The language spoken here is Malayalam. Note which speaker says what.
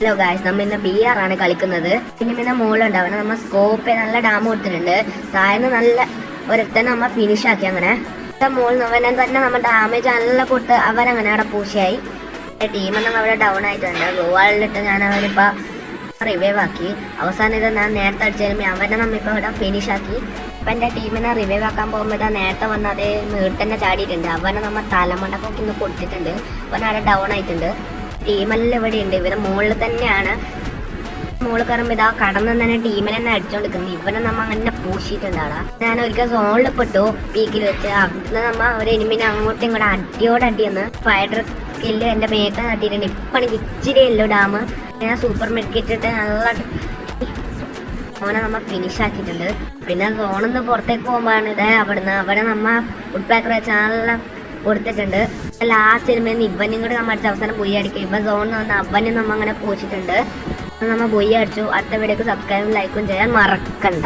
Speaker 1: ഹലോ ഗായ്സ്, നമ്മ ഇന്ന് BR ആണ് കളിക്കുന്നത്. പിന്നെ മോളുണ്ട്, അവനെ നമ്മ സ്കോപ്പ് നല്ല ഡാം കൊടുത്തിട്ടുണ്ട്. താഴ്ന്ന് നല്ല ഒരുത്തന്നെ നമ്മ ഫിനിഷ് ആക്കി. അങ്ങനെ മോൾ അവനെ തന്നെ നമ്മ ഡാമേജ് നല്ല കൊടുത്ത് അവരങ്ങനെ അവിടെ പൂശിയായി. ടീമെല്ലാം അവിടെ ഡൗൺ ആയിട്ടുണ്ട്. ഗോവാളിലിട്ട് ഞാൻ അവനിപ്പോ റിവൈവ് ആക്കി. അവസാനം ഇത് ഞാൻ നേരത്തെ അടിച്ചു അവനെ നമ്മിപ്പോ ഇവിടെ ഫിനിഷ് ആക്കി. ഇപ്പൊ എന്റെ ടീമിനെ റിവൈവ് ആക്കാൻ പോകുമ്പോൾ നേരത്തെ വന്ന് അതേ നീട്ടന്നെ ചാടിയിട്ടുണ്ട്. അവനെ നമ്മ തലമണ്ടക്കൊക്കെ ഇന്ന് കൊടുത്തിട്ടുണ്ട്. അവനവിടെ ഡൗൺ ആയിട്ടുണ്ട്. ടീമെല്ലാം ഇവിടെ ഉണ്ട്. ഇവരെ മുകളിൽ തന്നെയാണ്. മുകളിൽ കയറുമ്പോൾ ഇതാ കടന്ന് തന്നെ ടീമിനെ തന്നെ അടിച്ചോണ്ടിരിക്കുന്നത്. ഇവനെ നമ്മ അങ്ങനെ പൂശിയിട്ടുണ്ടാടാ. ഞാൻ ഒരിക്കൽ സോണിൽ പെട്ടു പീക്കിൽ വെച്ച്. അന്ന് നമ്മ ഒരു എനിമിനെ അങ്ങോട്ടും ഇങ്ങോട്ട് അടിയോടടിയെന്ന് ഫൈഡർ സ്കില്ല് എന്റെ മേത്ത് തട്ടിയിട്ടുണ്ട്. ഇപ്പൊ എനിക്ക് ഇച്ചിരി എല്ലോ ഡാം ഞാൻ സൂപ്പർ മെഡിക്കിട്ടിട്ട് നല്ല അവനെ നമ്മ ഫിനിഷ് ആക്കിയിട്ടുണ്ട്. പിന്നെ സോണിൽ നിന്ന് പുറത്തേക്ക് പോകുമ്പോഴാണ് ഇത് അവിടെ നമ്മ ഫുഡ് പാക്കർ വെച്ച് നല്ല കൊടുത്തിട്ടുണ്ട്. ലാസ്റ്റ് സിനിമയിൽ ഇവനും കൂടെ നമ്മ അടിച്ച അവസാനം ബൊയ്യ അടിക്കും. ഇവ സോണിൽ വന്ന് അവനും നമ്മ അങ്ങനെ പോച്ചിട്ടുണ്ട്. നമ്മ ബൊയ്യ അടിച്ചു. അടുത്ത വീഡിയോക്ക് സബ്സ്ക്രൈബും ലൈക്കും ചെയ്യാൻ മറക്കണ്ട.